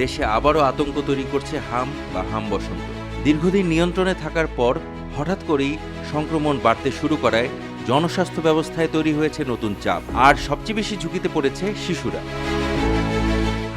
দেশে আবারও আতঙ্ক তৈরি করছে হাম বা হাম বসন্ত। দীর্ঘদিন নিয়ন্ত্রণে থাকার পর হঠাৎ করেই সংক্রমণ বাড়তে শুরু করায় জনস্বাস্থ্য ব্যবস্থায় তৈরি হয়েছে নতুন চাপ, আর সবচেয়ে বেশি ঝুঁকিতে পড়েছে শিশুরা।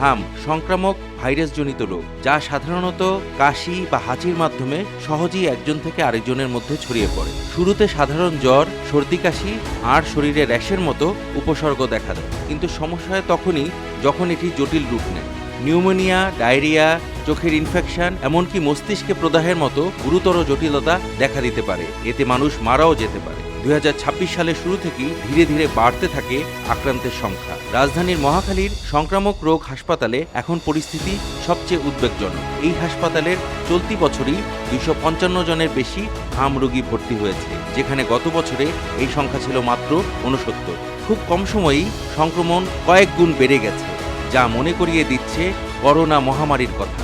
হাম সংক্রামক ভাইরাসজনিত রোগ, যা সাধারণত কাশি বা হাঁচির মাধ্যমে সহজেই একজন থেকে আরেকজনের মধ্যে ছড়িয়ে পড়ে। শুরুতে সাধারণ জ্বর, সর্দি কাশি আর শরীরে র্যাশের মতো উপসর্গ দেখা দেয়, কিন্তু সমস্যা হয় তখনই যখন এটি জটিল রূপ নেয়। নিউমোনিয়া, ডায়রিয়া, চোখের ইনফেকশন, এমনকি মস্তিষ্কে প্রদাহের মতো গুরুতর জটিলতা দেখা দিতে পারে। এতে মানুষ মারাও যেতে পারে। 2026 সালের শুরু থেকেই ধীরে ধীরে বাড়তে থাকে আক্রান্তের সংখ্যা। রাজধানীর মহাখালীর সংক্রামক রোগ হাসপাতালে এখন পরিস্থিতি সবচেয়ে উদ্বেগজনক। এই হাসপাতালের চলতি বছরই 255 জনের বেশি হাম রোগী ভর্তি হয়েছে, যেখানে গত বছরে এই সংখ্যা ছিল মাত্র 69। খুব কম সময়েই সংক্রমণ কয়েক গুণ বেড়ে গেছে, যা মনে করিয়ে দিচ্ছে করোনা মহামারীর কথা।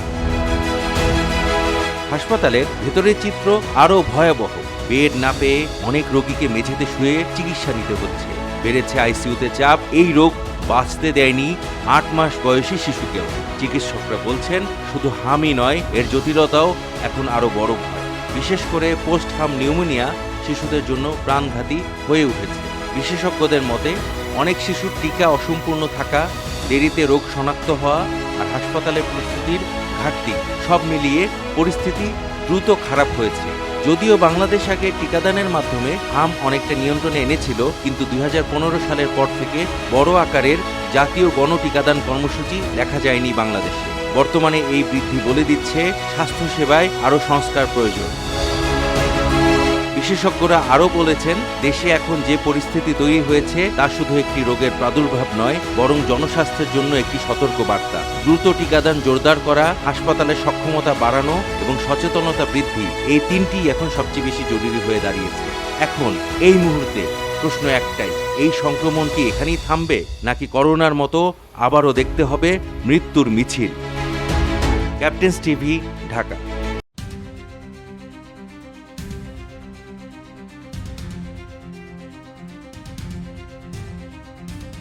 হাসপাতালের ভেতরের চিত্র আরও ভয়াবহ। বেড না পেয়ে অনেক রোগীকে মেঝেতে শুয়ে চিকিৎসা নিতে হচ্ছে। বেড়েছে আইসিইউতে চাপ। এই রোগ বাঁচতে দেয়নি 8 মাস বয়সী শিশুকেও। চিকিৎসকরা বলছেন, শুধু হামই নয়, এর জটিলতাও এখন আরও বড় ভয়। বিশেষ করে পোস্ট হাম নিউমোনিয়া শিশুদের জন্য প্রাণঘাতী হয়ে উঠেছে। বিশেষজ্ঞদের মতে, অনেক শিশুর টিকা অসম্পূর্ণ থাকা, দেরিতে রোগ শনাক্ত হওয়া আর হাসপাতালের প্রস্তুতির ঘাটতি, সব মিলিয়ে পরিস্থিতি দ্রুত খারাপ হয়েছে। যদিও বাংলাদেশ আগে টিকাদানের মাধ্যমে হাম অনেকটা নিয়ন্ত্রণে এনেছিল, কিন্তু 2015 সালের পর থেকে বড় আকারের জাতীয় গণটিকাদান কর্মসূচি দেখা যায়নি বাংলাদেশে। বর্তমানে এই বৃদ্ধি বলে দিচ্ছে স্বাস্থ্যসেবায় আরও সংস্কার প্রয়োজন। বিশেষজ্ঞরা আরও বলেছেন, দেশে এখন যে পরিস্থিতি তৈরি হয়েছে তা শুধু একটি রোগের প্রাদুর্ভাব নয়, বরং জনস্বাস্থ্যের জন্য একটি সতর্ক বার্তা। দ্রুত টিকাদান জোরদার করা, হাসপাতালের সক্ষমতা বাড়ানো এবং সচেতনতা বৃদ্ধি, এই তিনটিই এখন সবচেয়ে বেশি জরুরি হয়ে দাঁড়িয়েছে। এখন এই মুহূর্তে প্রশ্ন একটাই, এই সংক্রমণ কি এখানেই থামবে, নাকি করোনার মতো আবারও দেখতে হবে মৃত্যুর মিছিল? Captain's TV, Dhaka.